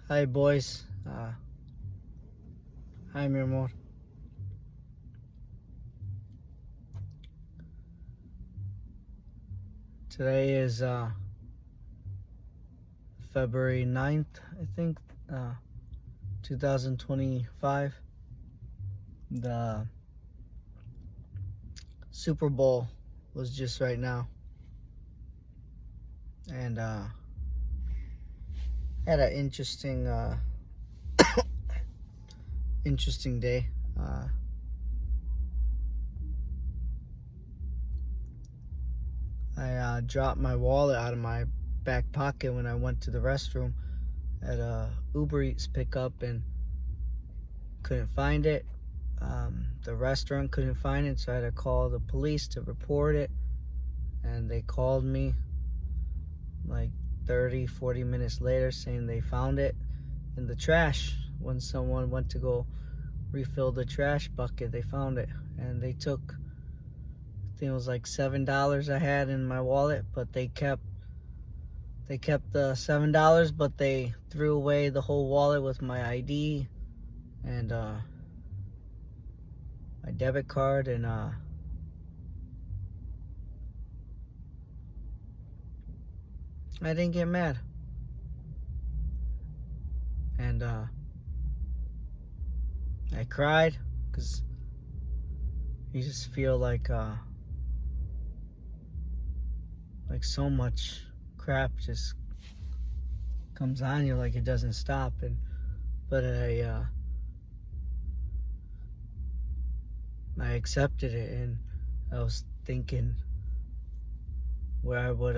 Hi boys, hi mi amor. Today is February 9th, I think, 2025. The Super Bowl was just right now, and had an interesting day. I dropped my wallet out of my back pocket when I went to the restroom at a Uber Eats pickup and couldn't find it. The restaurant couldn't find it, so I had to call the police to report it, and they called me like 30-40 minutes later saying they found it in the trash. When someone went to go refill the trash bucket, they found it, and they took, I think it was like $7 I had in my wallet, but they kept the $7, but they threw away the whole wallet with my ID and my debit card, and I didn't get mad. And I cried because you just feel like so much crap just comes on you, like it doesn't stop. But I accepted it, and I was thinking where I would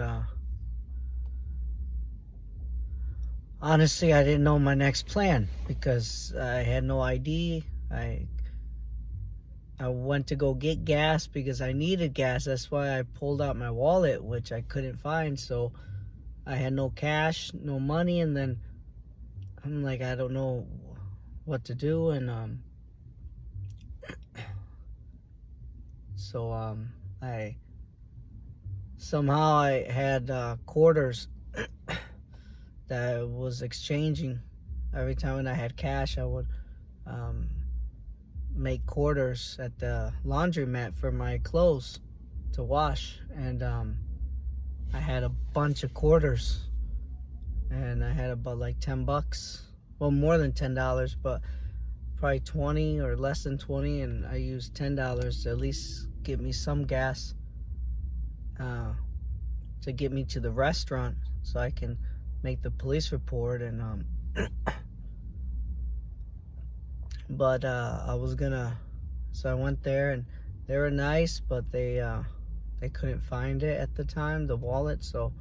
honestly, I didn't know my next plan because I had no ID. I went to go get gas because I needed gas. That's why I pulled out my wallet, which I couldn't find. So I had no cash, no money, and then I'm like, I don't know what to do. And so I had quarters that I was exchanging. Every time when I had cash, I would make quarters at the laundromat for my clothes to wash. And I had a bunch of quarters, and I had about like $10. Well, more than $10, but probably 20 or less than 20. And I used $10 to at least get me some gas to get me to the restaurant so I can make the police report. And but I was gonna, so I went there, and they were nice, but they couldn't find it at the time, the wallet. So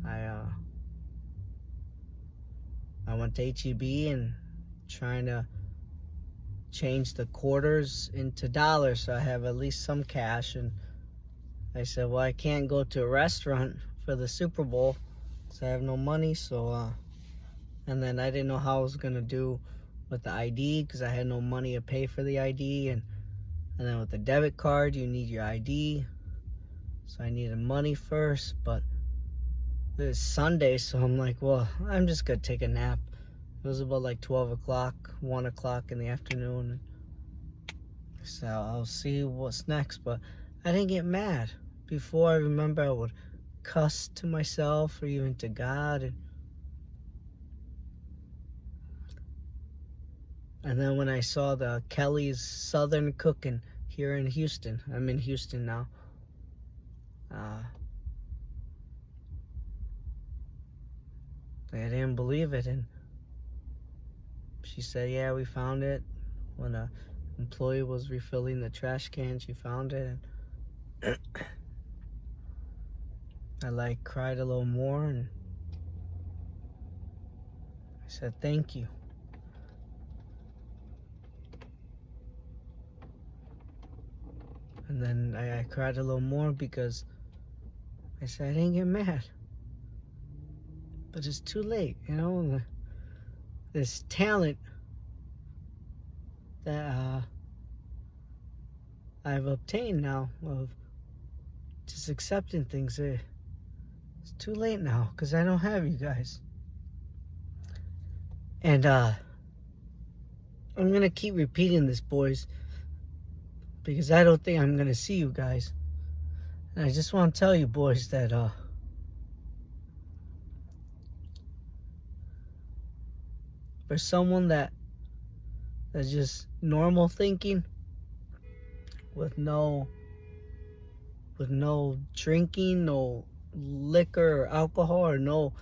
I went to HEB and trying to change the quarters into dollars so I have at least some cash. And I said, well, I can't go to a restaurant for the Super Bowl because I have no money. So and then I didn't know how I was gonna do with the ID because I had no money to pay for the ID, and then with the debit card you need your ID, so I needed money first. But it was Sunday, so I'm like, well, I'm just gonna take a nap. It was about like 12 o'clock, 1 o'clock in the afternoon, so I'll see what's next. But I didn't get mad. Before, I remember I would cuss to myself or even to God. And then when I saw the Kelly's Southern Cooking here in Houston, I'm in Houston now, I didn't believe it. And she said, yeah, we found it. When an employee was refilling the trash can, she found it. And I cried a little more, and I said, thank you. And then I cried a little more because I said I didn't get mad. But it's too late, This talent that I've obtained now of just accepting things, it's too late now because I don't have you guys. And I'm gonna keep repeating this, boys, because I don't think I'm gonna see you guys. And I just want to tell you, boys, that for someone that's just normal thinking, with no drinking, no liquor or alcohol, or no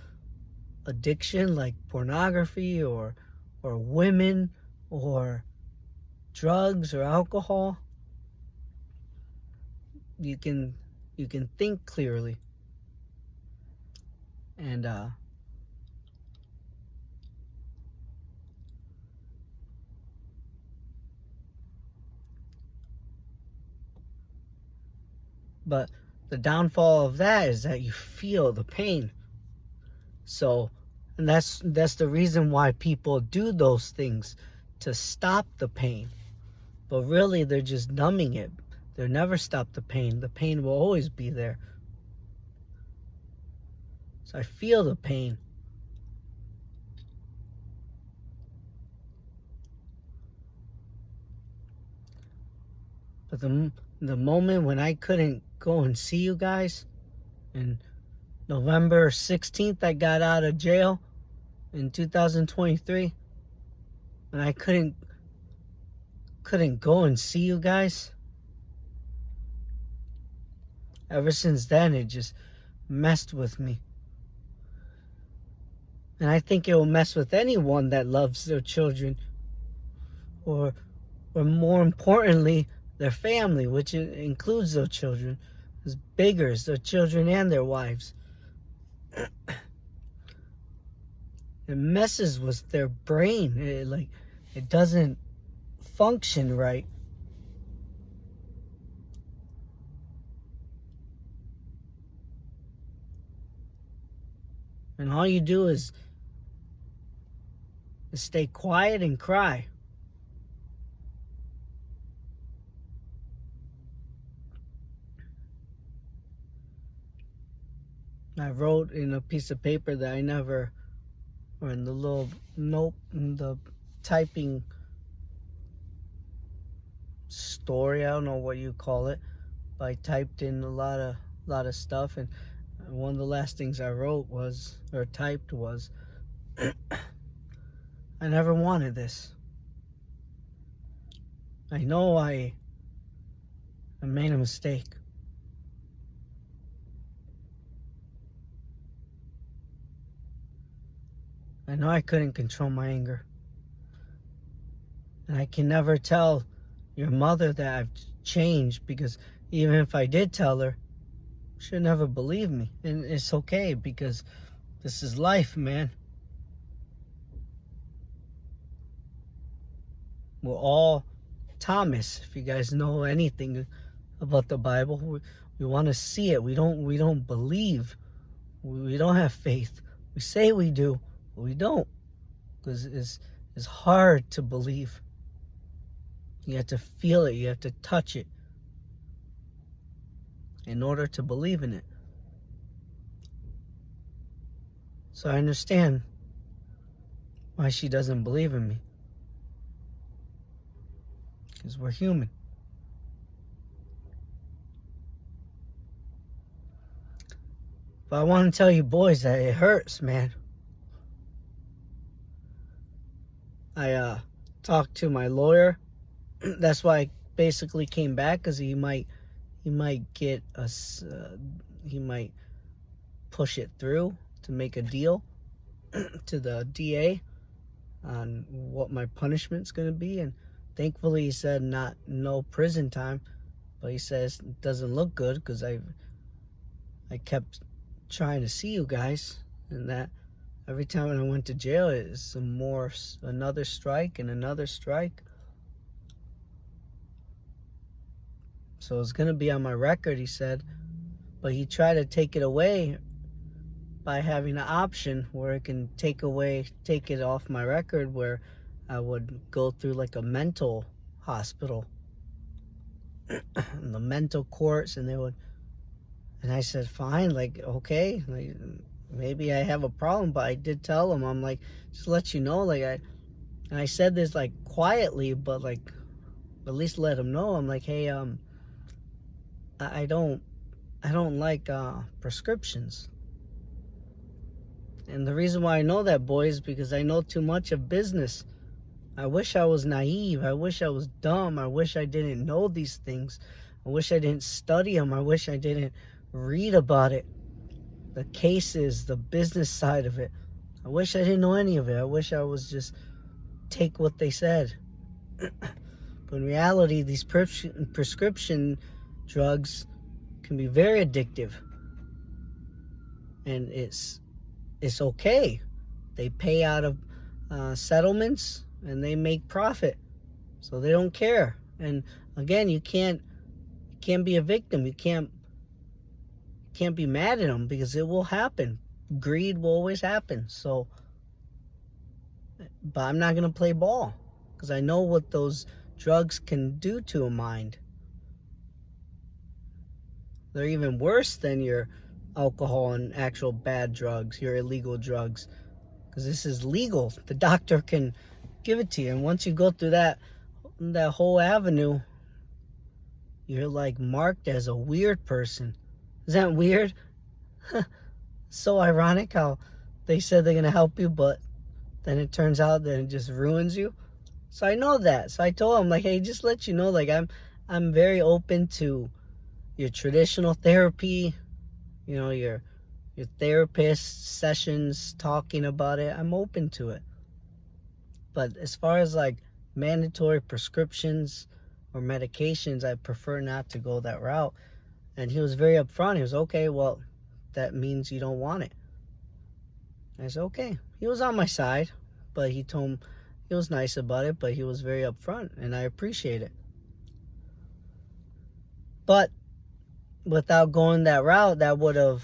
addiction like pornography or women or drugs or alcohol, you can think clearly. And but the downfall of that is that you feel the pain. So, and that's the reason why people do those things, to stop the pain. But really, they're just numbing it. They'll never stop the pain. The pain will always be there. So I feel the pain. But the moment when I couldn't go and see you guys, and November 16th, I got out of jail in 2023, and I couldn't go and see you guys. Ever since then, it just messed with me. And I think it will mess with anyone that loves their children, or more importantly, their family, which includes their children, is bigger, their children and their wives. It messes with their brain. It doesn't function right. And all you do is stay quiet and cry. I wrote in a piece of paper that I never, or in the little note, in the typing story, I don't know what you call it, but I typed in a lot of stuff, and one of the last things I wrote was, or typed was, I never wanted this. I know I made a mistake. I know I couldn't control my anger. And I can never tell your mother that I've changed, because even if I did tell her, she'll never believe me. And it's okay, because this is life, man. We're all Thomas. If you guys know anything about the Bible, we want to see it. We don't believe. We don't have faith. We say we do, but we don't, because it's hard to believe. You have to feel it. You have to touch it in order to believe in it. So I understand why she doesn't believe in me, because we're human. But I want to tell you, boys, that it hurts, man. I talked to my lawyer. That's why I basically came back, because he might get us. He might push it through to make a deal to the DA on what my punishment's going to be. And thankfully, he said no prison time, but he says it doesn't look good, because I kept trying to see you guys, and that every time I went to jail, it's another strike and another strike. So it's going to be on my record, he said. But he tried to take it away by having an option where it can take it off my record, where I would go through like a mental hospital, the mental courts, and I said, fine, like, okay, like, maybe I have a problem, but I did tell him, I'm like, just let you know, like, and I said this like quietly, but like, at least let him know. I'm like, hey, I don't like prescriptions. And the reason why I know that, boys, because I know too much of business. I wish I was naive. I wish I was dumb. I wish I didn't know these things. I wish I didn't study them. I wish I didn't read about it. The cases, the business side of it. I wish I didn't know any of it. I wish I was just take what they said. But in reality, these prescription drugs can be very addictive. And it's okay. They pay out of settlements and they make profit. So they don't care. And again, you can't be a victim. You can't be mad at them because it will happen. Greed will always happen. So, but I'm not going to play ball because I know what those drugs can do to a mind. They're even worse than your alcohol and actual bad drugs, your illegal drugs, because this is legal. The doctor can give it to you, and once you go through that whole avenue, you're like marked as a weird person. Is that weird? So ironic how they said they're gonna help you, but then it turns out that it just ruins you. So I know that. So I told him, like, hey, just let you know, like, I'm very open to your traditional therapy, you know, your therapist sessions, talking about it. I'm open to it. But as far as like mandatory prescriptions or medications, I prefer not to go that route. And he was very upfront. He was, okay, well, that means you don't want it. I said, okay. He was on my side, but he was nice about it, but he was very upfront, and I appreciate it. But without going that route, that would have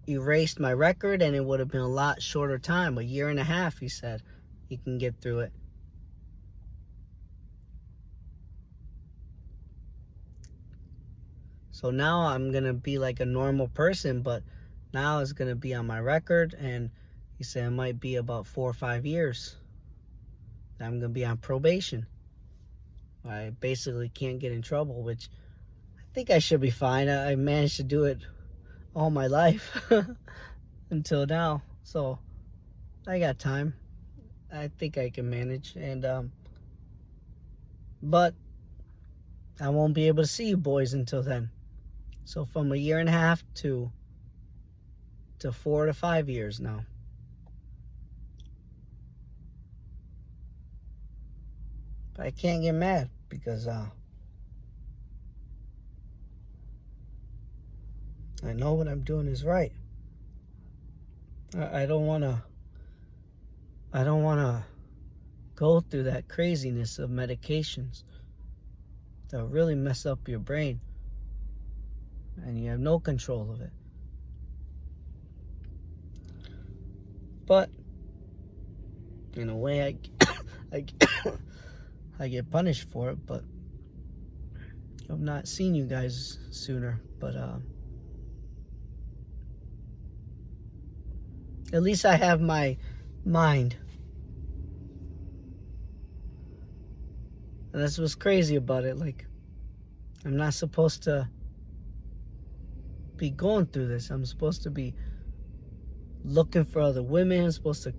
erased my record, and it would have been a lot shorter time, 1.5 years, he said. He can get through it. So now I'm going to be like a normal person, but now it's going to be on my record, and he said it might be about 4 or 5 years. I'm going to be on probation. I basically can't get in trouble, which I think I should be fine. I managed to do it all my life until now. So I got time. I think I can manage. And but I won't be able to see you boys until then. So from 1.5 years to 4 to 5 years now. But I can't get mad because I know what I'm doing is right. I don't want to go through that craziness of medications that really mess up your brain, and you have no control of it. But in a way, I get punished for it, but I've not seen you guys sooner. But at least I have my mind. And that's what's crazy about it. Like, I'm not supposed to be going through this. I'm supposed to be looking for other women. I'm supposed to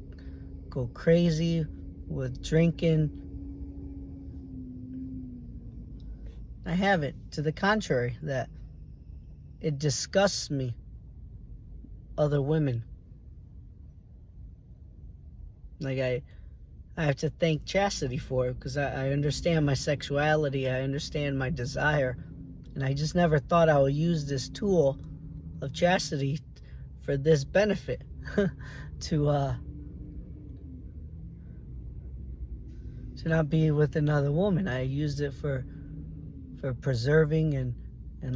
go crazy with drinking. I haven't. To the contrary, that it disgusts me, other women. Like, I have to thank chastity for it, because I understand my sexuality. I understand my desire. And I just never thought I would use this tool of chastity for this benefit. to not be with another woman. I used it for preserving and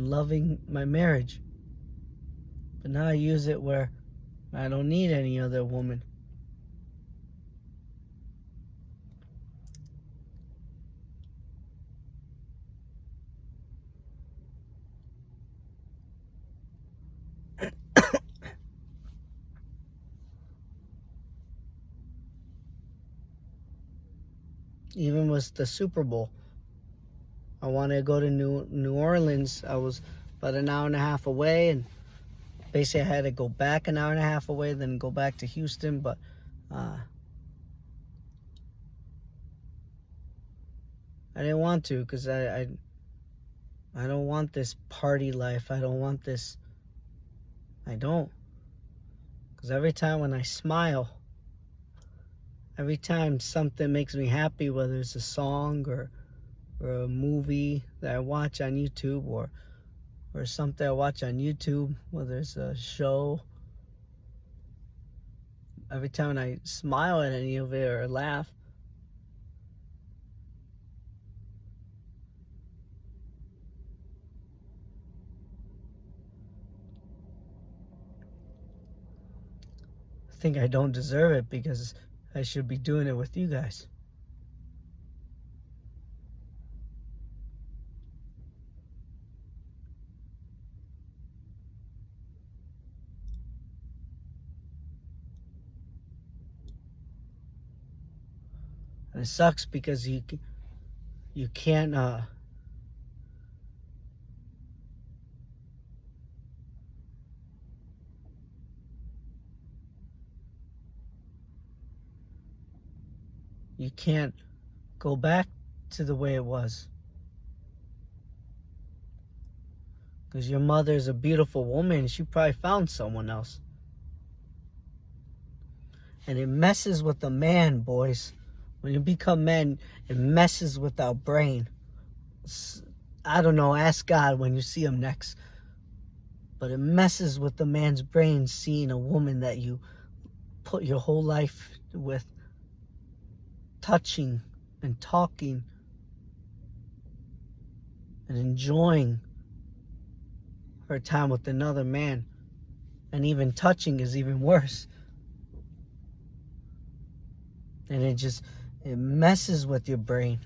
loving my marriage. But now I use it where I don't need any other woman. Even with the Super Bowl. I wanted to go to New Orleans. I was about an hour and a half away, and basically I had to go back an hour and a half away, then go back to Houston. But I didn't want to, because I don't want this party life. I don't want this. I don't. Because every time when I smile, every time something makes me happy, whether it's a song or a movie that I watch on YouTube, or something I watch on YouTube, whether it's a show, every time I smile at any of it or laugh, I think I don't deserve it, because I should be doing it with you guys. And it sucks because you can't you can't go back to the way it was, because your mother's a beautiful woman. She probably found someone else, and it messes with the man, boys. When you become men, it messes with our brain. I don't know, ask God when you see him next. But it messes with the man's brain, seeing a woman that you put your whole life with, touching and talking and enjoying her time with another man. And even touching is even worse. And it messes with your brain.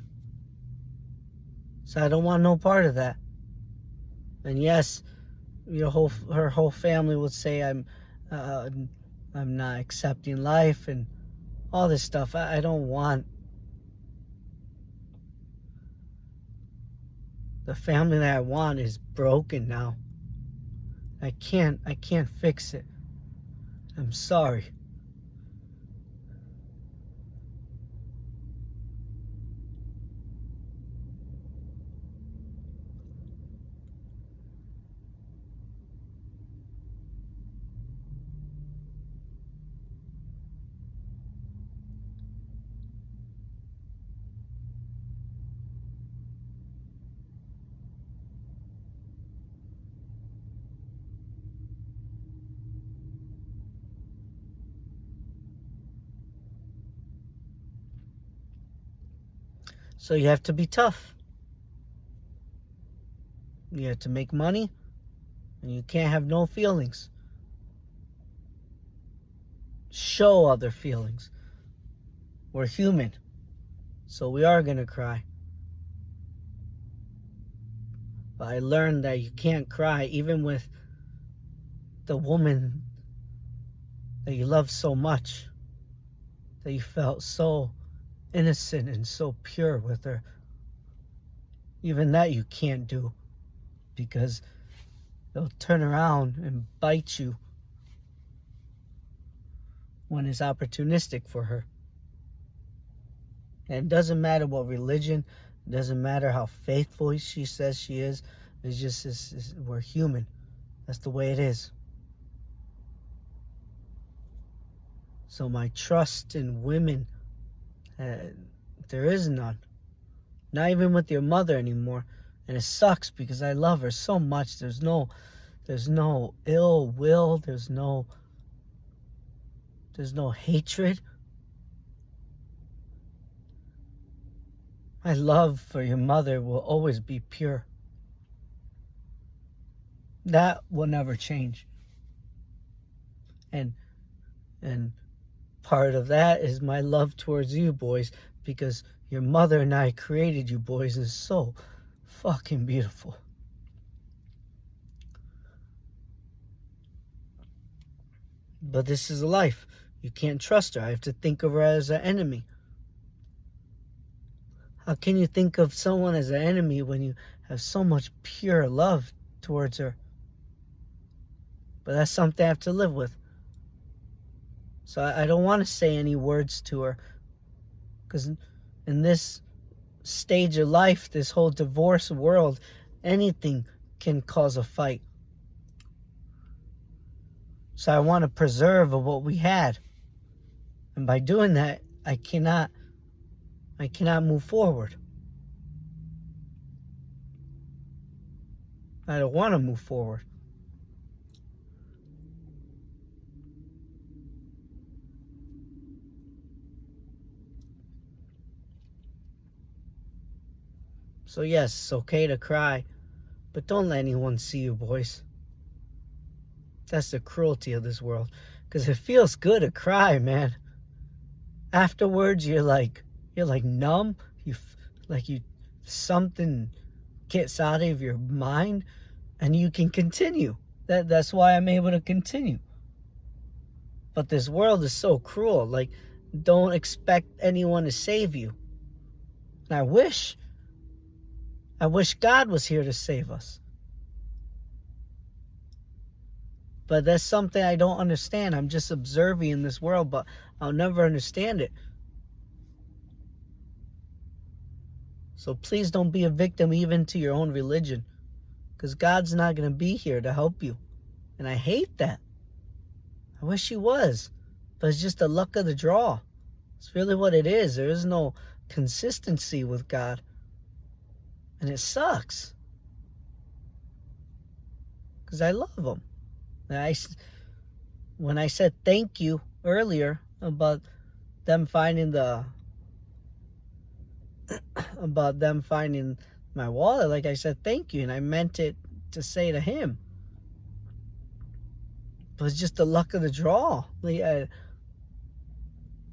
So I don't want no part of that. And yes, her whole family would say I'm not accepting life and all this stuff. I don't want. The family that I want is broken now. I can't fix it. I'm sorry. So you have to be tough. You have to make money, and you can't have no feelings. Show other feelings. We're human, so we are gonna cry. But I learned that you can't cry even with the woman that you love so much, that you felt so innocent and so pure with her. Even that you can't do, because they'll turn around and bite you when it's opportunistic for her. And it doesn't matter what religion, it doesn't matter how faithful she says she is. It's just we're human. That's the way it is. So my trust in women, there is none. Not even with your mother anymore. And it sucks, because I love her so much. There's no ill will. There's no hatred. My love for your mother will always be pure. That will never change. And part of that is my love towards you, boys, because your mother and I created you, boys, is so fucking beautiful. But this is life. You can't trust her. I have to think of her as an enemy. How can you think of someone as an enemy when you have so much pure love towards her? But that's something I have to live with. So I don't want to say any words to her, because in this stage of life, this whole divorce world, anything can cause a fight. So I want to preserve what we had. And by doing that, I cannot move forward. I don't want to move forward. So yes, it's okay to cry, but don't let anyone see you, boys. That's the cruelty of this world. Because it feels good to cry, man. Afterwards, you're like numb. Something gets out of your mind, and you can continue. That's why I'm able to continue. But this world is so cruel. Like, don't expect anyone to save you. And I wish God was here to save us. But that's something I don't understand. I'm just observing in this world, but I'll never understand it. So please don't be a victim even to your own religion, because God's not going to be here to help you. And I hate that. I wish he was, but it's just the luck of the draw. It's really what it is. There is no consistency with God. And it sucks. Because I love him. When I said thank you earlier about them finding my wallet, like I said thank you, and I meant it to say to him. But it's just the luck of the draw. You're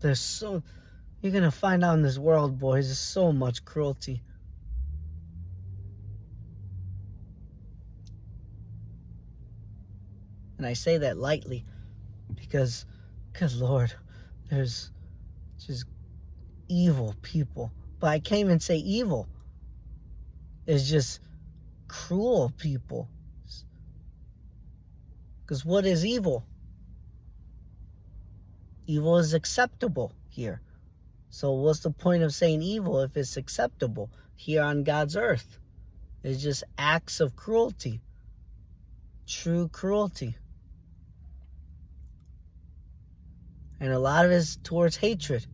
gonna find out in this world, boys, there's so much cruelty. And I say that lightly because, good Lord, there's just evil people. But I can't even say evil. It's just cruel people. Because what is evil? Evil is acceptable here. So what's the point of saying evil if it's acceptable here on God's earth? It's just acts of cruelty. True cruelty. And a lot of it is towards hatred.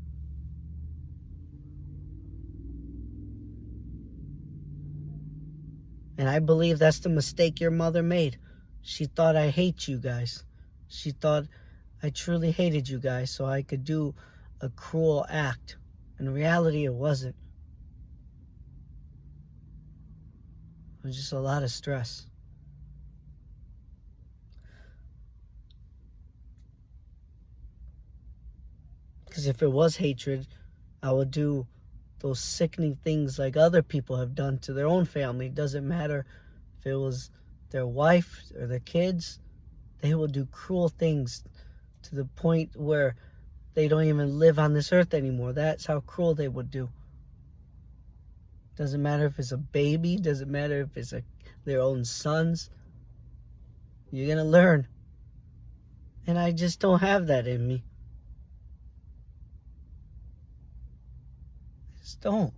And I believe that's the mistake your mother made. She thought I hate you guys. She thought I truly hated you guys so I could do a cruel act. In reality, it wasn't. It was just a lot of stress. Because if it was hatred, I would do those sickening things like other people have done to their own family. It doesn't matter if it was their wife or their kids. They will do cruel things to the point where they don't even live on this earth anymore. That's how cruel they would do. Doesn't matter if it's a baby. Doesn't matter if it's their own sons. You're going to learn. And I just don't have that in me. Don't.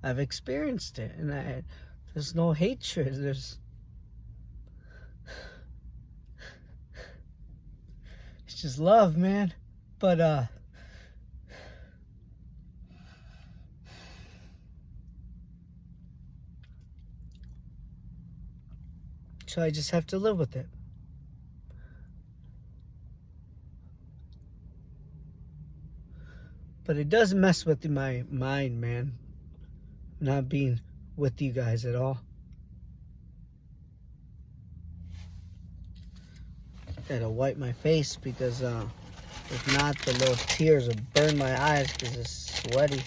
I've experienced it, and there's no hatred. It's just love, man. But so I just have to live with it. But it does mess with my mind, man. Not being with you guys at all. Gotta wipe my face because if not, the little tears will burn my eyes because it's sweaty.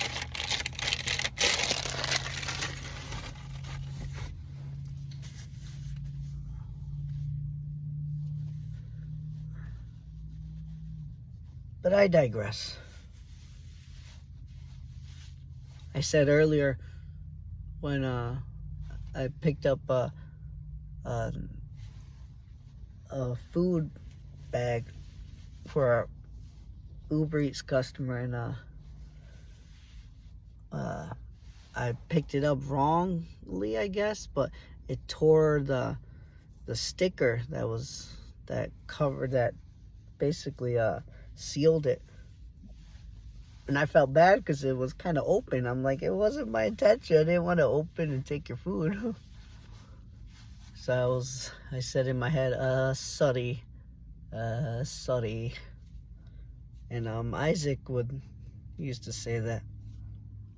But I digress. I said earlier when I picked up a food bag for our Uber Eats customer, and I picked it up wrongly, I guess, but it tore the sticker that covered, that basically sealed it. And I felt bad because it was kind of open. I'm like, it wasn't my intention. I didn't want to open and take your food. So I said in my head, sorry. Sorry. And Isaac used to say that.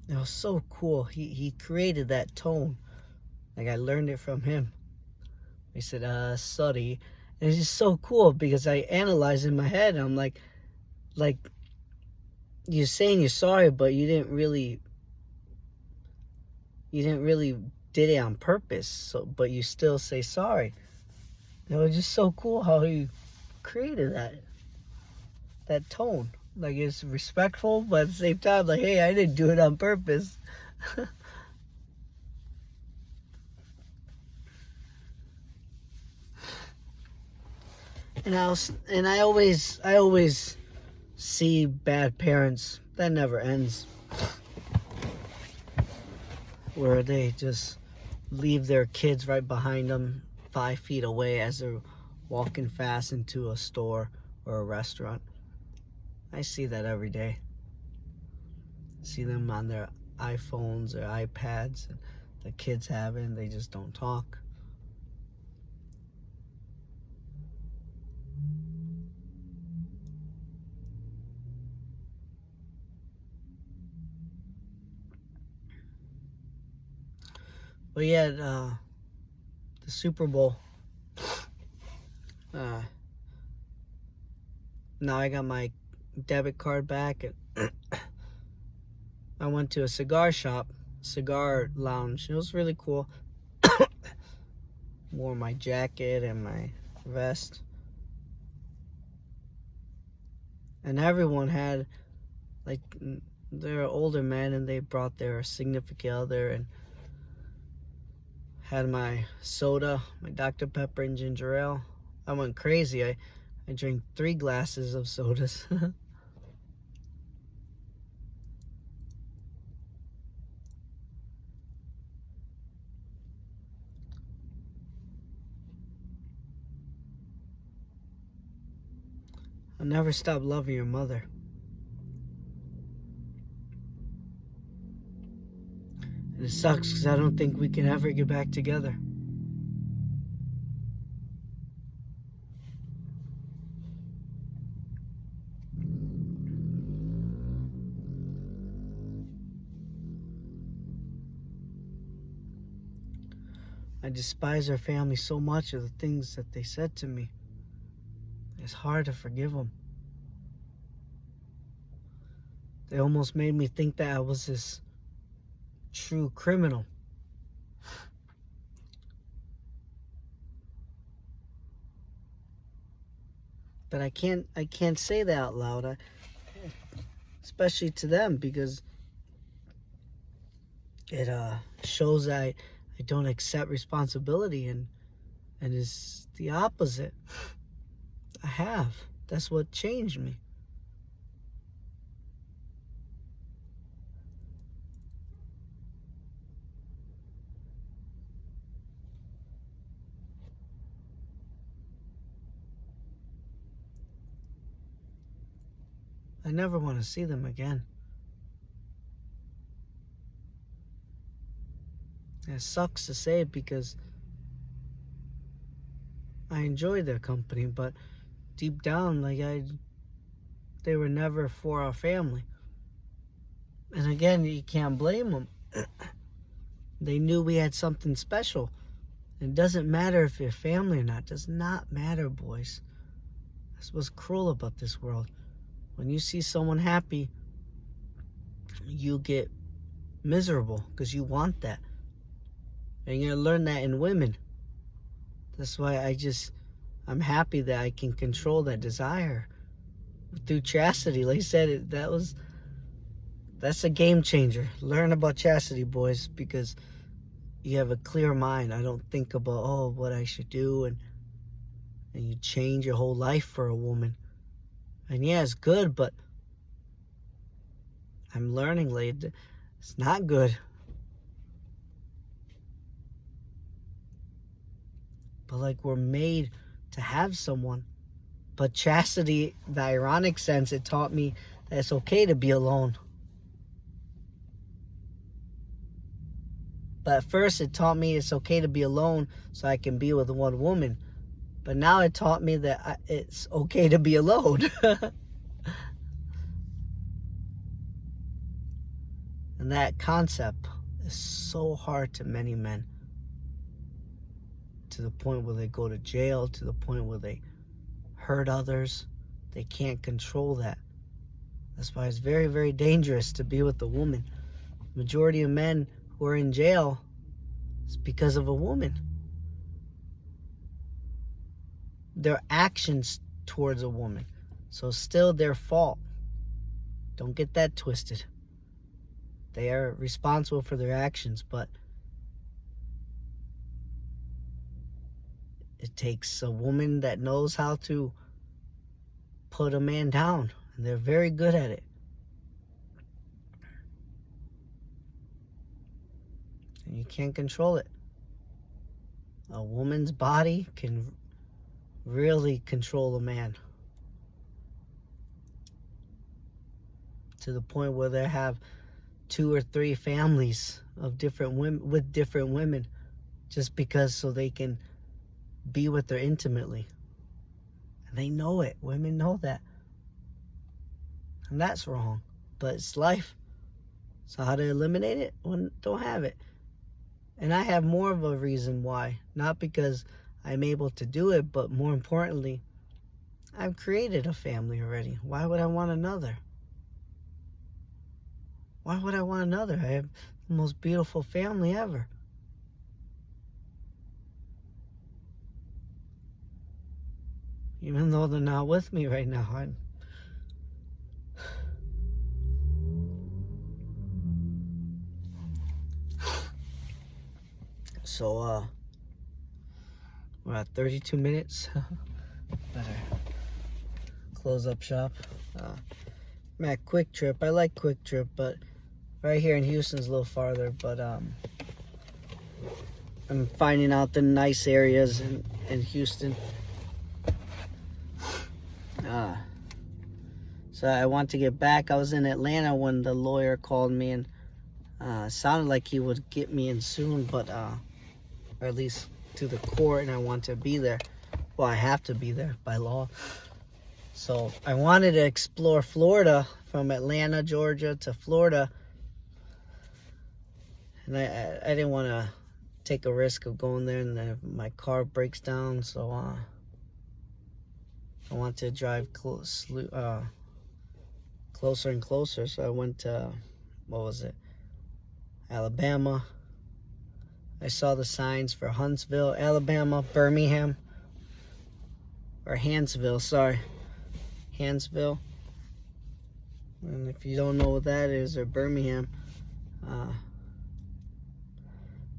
It was so cool. He created that tone. Like, I learned it from him. He said, sorry. And it's just so cool because I analyze in my head. And I'm like, you're saying you're sorry, but you didn't really did it on purpose. So, but you still say sorry. It was just so cool how he created that tone. Like, it's respectful, but at the same time, like, hey, I didn't do it on purpose. And I always see bad parents. That never ends. Where they just leave their kids right behind them, 5 feet away, as they're walking fast into a store or a restaurant. I see that every day. See them on their iPhones or iPads, and the kids have it, and they just don't talk. But yeah, the Super Bowl. Now I got my debit card back, and I went to a cigar shop, cigar lounge. It was really cool. Wore my jacket and my vest. And everyone had, like, they're older men, and they brought their significant other, and had my soda, my Dr. Pepper and ginger ale. I went crazy. I drank 3 glasses of sodas. I'll never stop loving your mother. And it sucks because I don't think we can ever get back together. I despise our family so much of the things that they said to me. It's hard to forgive them. They almost made me think that I was this true criminal. But I can't say that out loud, especially to them, because it shows I don't accept responsibility, and it's the opposite. I have. That's what changed me. I never want to see them again. It sucks to say it because I enjoy their company, but deep down, they were never for our family. And again, you can't blame them. They knew we had something special. It doesn't matter if you're family or not. It does not matter, boys. That's what's cruel about this world. When you see someone happy, you get miserable because you want that. And you're going to learn that in women. That's why I'm happy that I can control that desire through chastity. Like I said, that That's a game changer. Learn about chastity, boys, because you have a clear mind. I don't think about, oh, what I should do, and you change your whole life for a woman. And yeah, it's good, but I'm learning lately, it's not good. But like, we're made to have someone. But chastity, the ironic sense, it taught me that it's okay to be alone. But at first it taught me it's okay to be alone so I can be with one woman. But now it taught me that it's okay to be alone. And that concept is so hard to many men. To the point where they go to jail, to the point where they hurt others. They can't control that. That's why it's very, very dangerous to be with a woman. The majority of men who are in jail is because of a woman. Their actions towards a woman. So still their fault. Don't get that twisted. They are responsible for their actions, but it takes a woman that knows how to put a man down, and they're very good at it. And you can't control it. A woman's body can really control a man. To the point where they have 2 or 3 families of different women with different women, just because so they can be with her intimately. And they know it. Women know that. And that's wrong. But it's life. So how to eliminate it? Well, don't have it. And I have more of a reason why. Not because I'm able to do it, but more importantly, I've created a family already. Why would I want another? Why would I want another? I have the most beautiful family ever. Even though they're not with me right now. So, we're at 32 minutes. Better close up shop. I'm at Quick Trip. I like Quick Trip, but right here in Houston's a little farther. But I'm finding out the nice areas in Houston. So I want to get back. I was in Atlanta when the lawyer called me, and sounded like he would get me in soon, but or at least to the court, and I want to be there. Well, I have to be there by law. So I wanted to explore Florida, from Atlanta, Georgia to Florida, and I didn't want to take a risk of going there and then my car breaks down. So I want to drive closer and closer. So I went to, Alabama. I saw the signs for Huntsville, Alabama, Birmingham, or Hansville, sorry. Hansville. And if you don't know what that is, or Birmingham,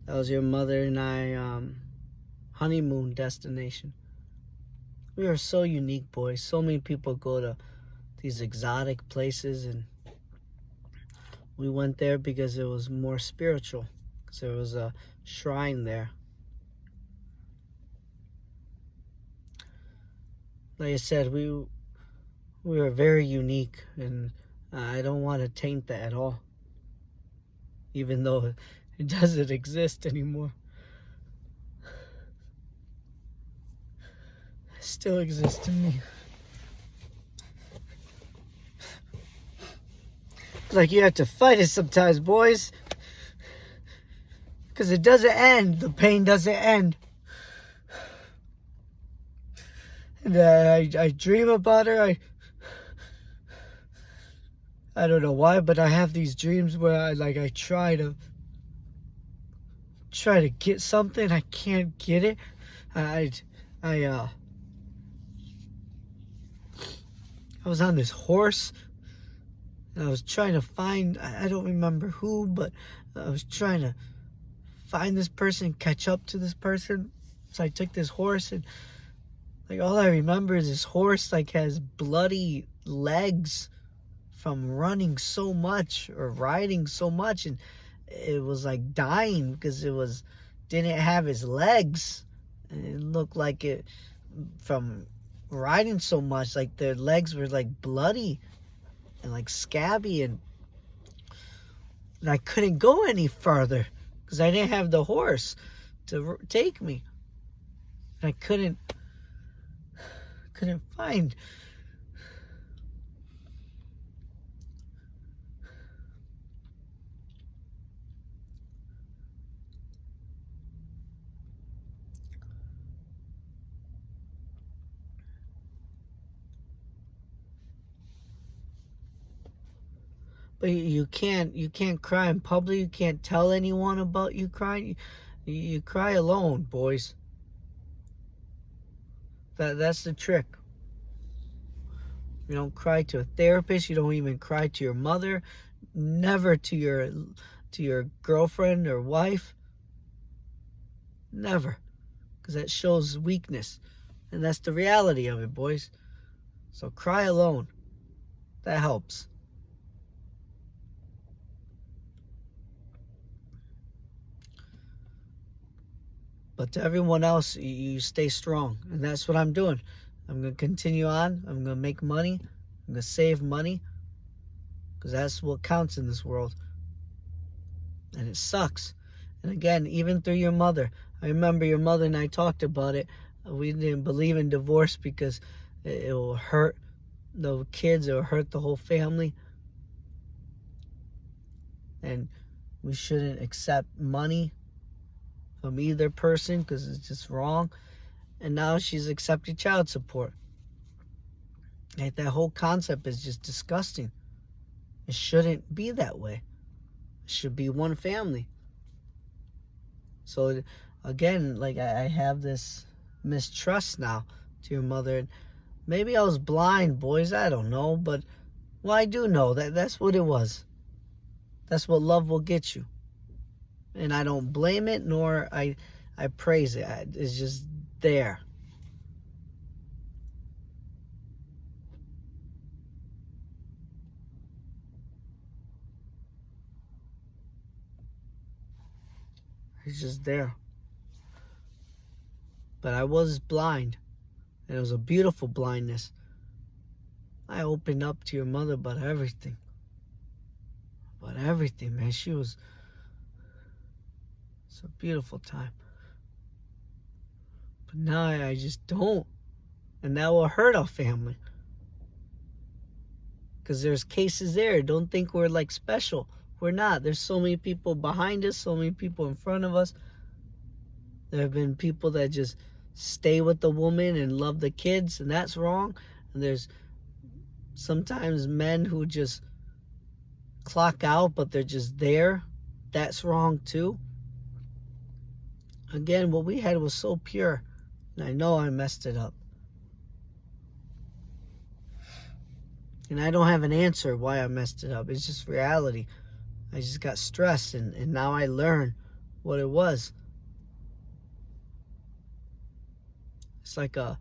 that was your mother and I honeymoon destination. We are so unique, boys. So many people go to these exotic places, and we went there because it was more spiritual, because there was a shrine there. Like I said, we are very unique, and I don't want to taint that at all, even though it doesn't exist anymore. It still exists to me. Like, you have to fight it sometimes, boys, because it doesn't end. The pain doesn't end. And I dream about her. I don't know why, but I have these dreams where I try to get something. I can't get it. I was on this horse, And I was trying to find, I don't remember who, but I was trying to find this person, catch up to this person. So I took this horse, and like all I remember is this horse like has bloody legs from running so much or riding so much, and it was like dying because it was didn't have his legs, and it looked like it from riding so much, like their legs were like bloody and like scabby, and I couldn't go any further because I didn't have the horse to take me. And I couldn't find. But you can't cry in public. You can't tell anyone about you crying. You cry alone, boys. That's the trick. You don't cry to a therapist. You don't even cry to your mother. Never to your girlfriend or wife. Never. Because that shows weakness. And that's the reality of it, boys. So cry alone. That helps. But to everyone else, you stay strong. And that's what I'm doing. I'm going to continue on. I'm going to make money. I'm going to save money. Because that's what counts in this world. And it sucks. And again, even through your mother. I remember your mother and I talked about it. We didn't believe in divorce because it will hurt the kids. It will hurt the whole family. And we shouldn't accept money from either person because it's just wrong. And now she's accepting child support. Like, that whole concept is just disgusting. It shouldn't be that way. It should be one family. So again, like, I have this mistrust now to your mother. Maybe I was blind, boys. I don't know, but well, I do know that's what it was. That's what love will get you. And I don't blame it, nor I praise it. It's just there. It's just there. But I was blind. And it was a beautiful blindness. I opened up to your mother about everything. About everything, man. It's a beautiful time. But now I just don't. And that will hurt our family. Because there's cases there. Don't think we're like special. We're not. There's so many people behind us, so many people in front of us. There have been people that just stay with the woman and love the kids, and that's wrong. And there's sometimes men who just clock out, but they're just there. That's wrong too. Again, what we had was so pure, and I know I messed it up. And I don't have an answer why I messed it up. It's just reality. I just got stressed, and now I learn what it was. It's like a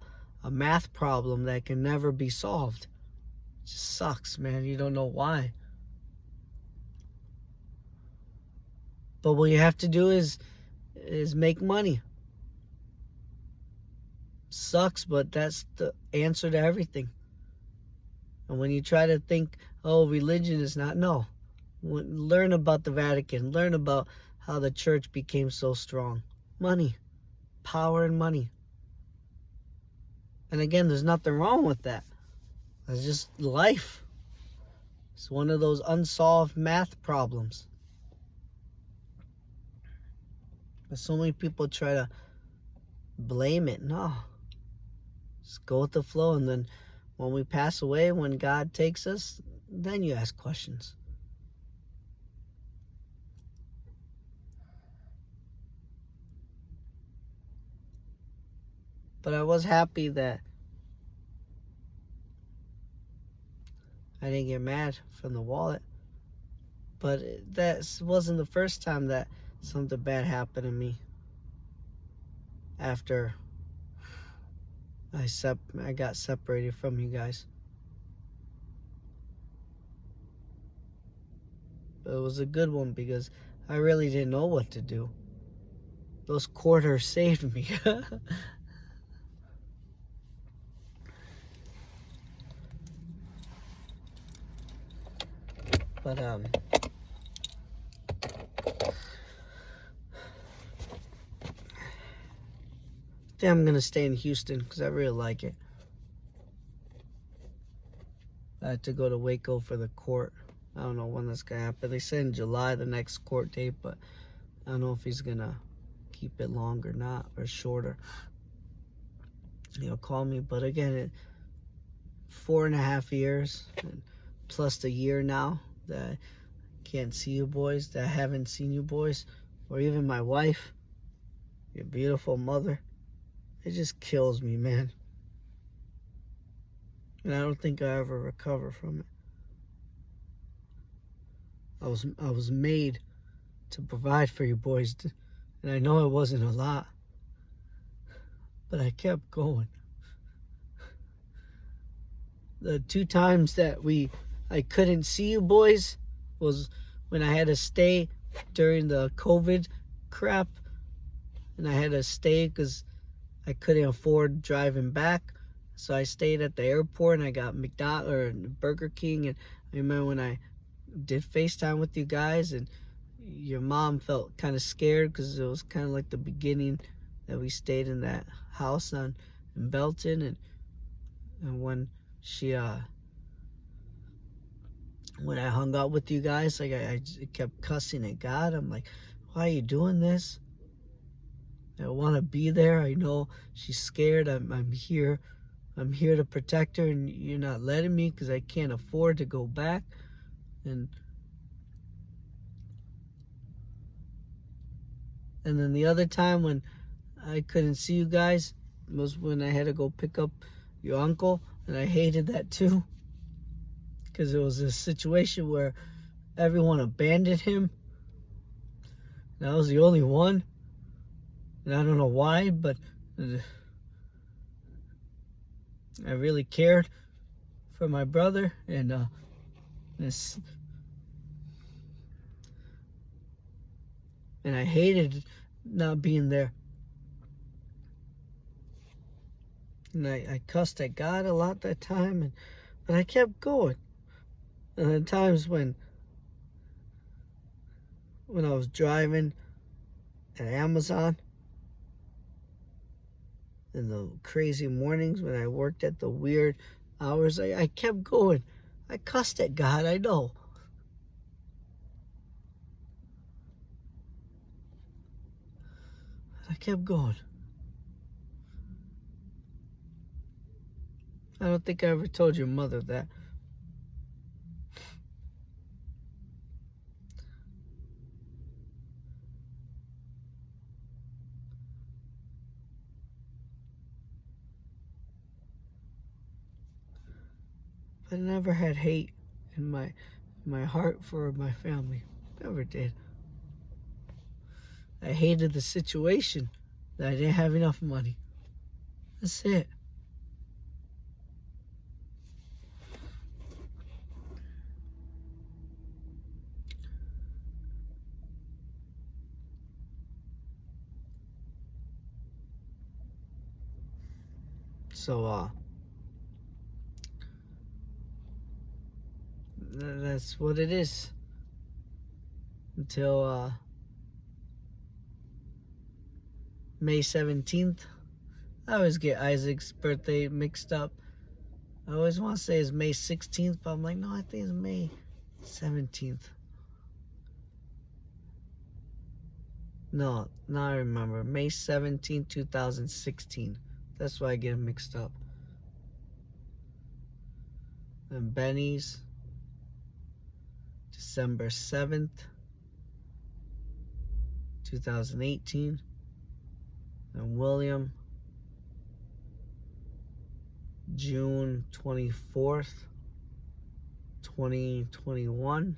math problem that can never be solved. It just sucks, man. You don't know why. But what you have to do is make money. Sucks, but that's the answer to everything. And when you try to think, oh, religion is not, no. Learn about the Vatican. Learn about how the church became so strong. Money. Power and money. And again, there's nothing wrong with that. It's just life. It's one of those unsolved math problems. But so many people try to blame it. No. Just go with the flow. And then when we pass away, when God takes us, then you ask questions. But I was happy that I didn't get mad from the wallet. But that wasn't the first time that something bad happened to me after I got separated from you guys. But it was a good one because I really didn't know what to do. Those quarters saved me. But I think I'm gonna stay in Houston because I really like it. I had to go to Waco for the court. I don't know when that's gonna happen. They said in July, the next court date, but I don't know if he's gonna keep it long or not, or shorter. He'll call me, but again, 4.5 years, and plus the year now that I can't see you boys, that I haven't seen you boys, or even my wife, your beautiful mother. It just kills me, man. And I don't think I ever recover from it. I was made to provide for you boys, and I know it wasn't a lot, but I kept going. The 2 times that I couldn't see you boys was when I had to stay during the COVID crap, and I had to stay because I couldn't afford driving back. So I stayed at the airport and I got McDonald's or Burger King. And I remember when I did FaceTime with you guys, and your mom felt kind of scared because it was kind of like the beginning that we stayed in that house in Belton, and when when I hung out with you guys, like I kept cussing at God. I'm like, why are you doing this? I want to be there. I know she's scared. I'm here. I'm here to protect her, and you're not letting me because I can't afford to go back. And then the other time when I couldn't see you guys was when I had to go pick up your uncle, and I hated that too because it was a situation where everyone abandoned him, and I was the only one, and I don't know why, but I really cared for my brother, and I hated not being there. And I cussed at God a lot that time, but I kept going. And then times when I was driving at Amazon, in the crazy mornings when I worked at the weird hours, I kept going. I cussed at God, I know. I kept going. I don't think I ever told your mother that. I never had hate in my heart for my family. Never did. I hated the situation that I didn't have enough money. That's it. So that's what it is. Until May 17th. I always get Isaac's birthday mixed up. I always want to say it's May 16th, but I'm like, no, I think it's May 17th. No, now I remember. May 17th, 2016. That's why I get them mixed up. And Benny's December 7th, 2018. And William, June 24th, 2021.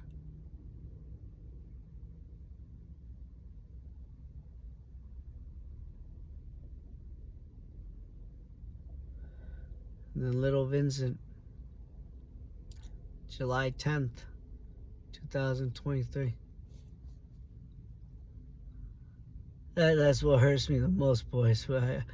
And then Little Vincent, July 10th, 2023. That's what hurts me the most, boys. I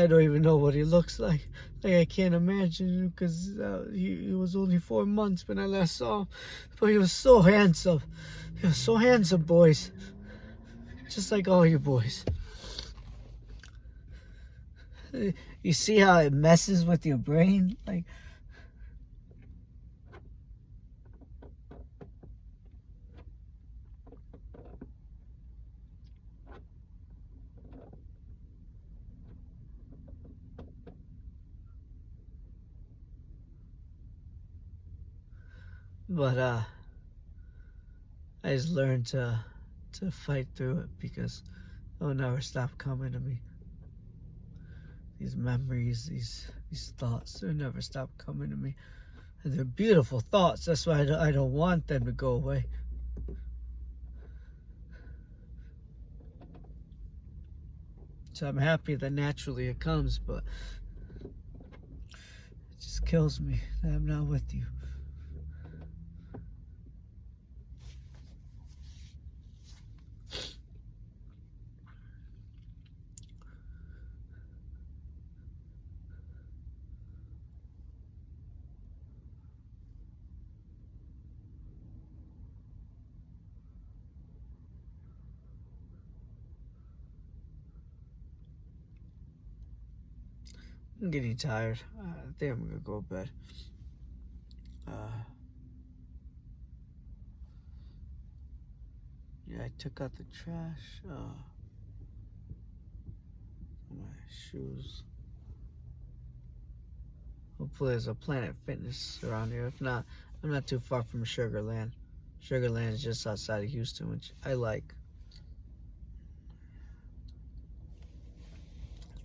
don't even know what he looks like. Like, I can't imagine, because he was only 4 months when I last saw him. But he was so handsome. He was so handsome, boys. Just like all you boys. You see how it messes with your brain? Like, but I just learned to fight through it, because it'll never stop coming to me. These memories, these thoughts, they'll never stop coming to me. And they're beautiful thoughts. That's why I don't want them to go away. So I'm happy that naturally it comes, but it just kills me that I'm not with you. I'm getting tired. I think I'm gonna go to bed. Yeah, I took out the trash. My shoes. Hopefully there's a Planet Fitness around here. If not, I'm not too far from Sugarland. Sugarland is just outside of Houston, which I like.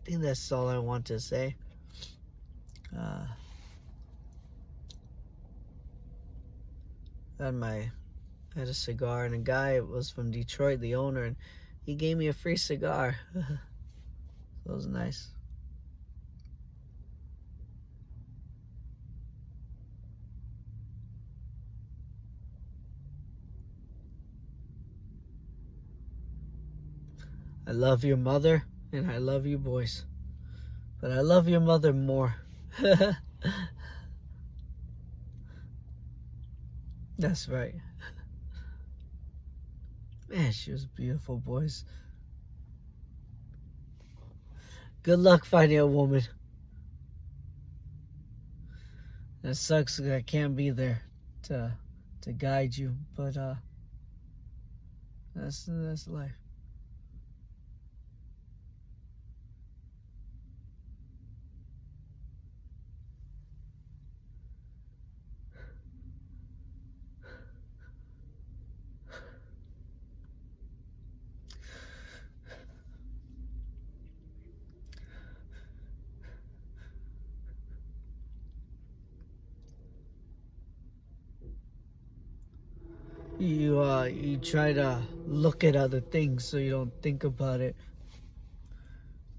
I think that's all I want to say. I had a cigar, and a guy was from Detroit, the owner, and he gave me a free cigar. That was nice. I love your mother, and I love you boys. But I love your mother more. That's right. Man, she was beautiful, boys. Good luck finding a woman. It sucks that I can't be there to guide you, but that's life. You try to look at other things so you don't think about it,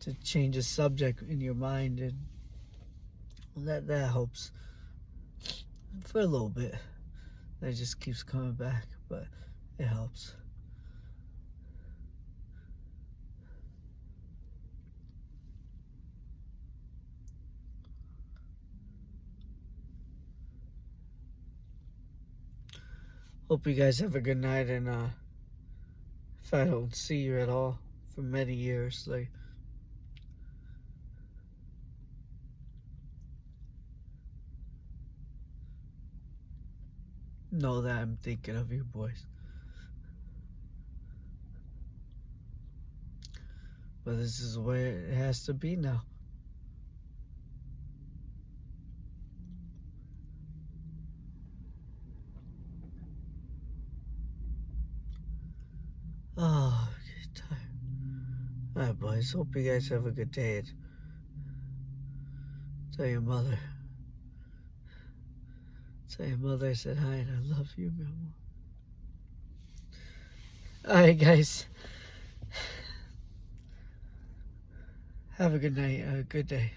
to change a subject in your mind, and that helps for a little bit. It just keeps coming back, but it helps. Hope you guys have a good night, and if I don't see you at all for many years, like, know that I'm thinking of you boys. But this is the way it has to be now. Oh, I'm getting tired. Alright, boys. Hope you guys have a good day. Tell your mother. Tell your mother I said hi and I love you, mi amor. Alright, guys. Have a good night. A good day.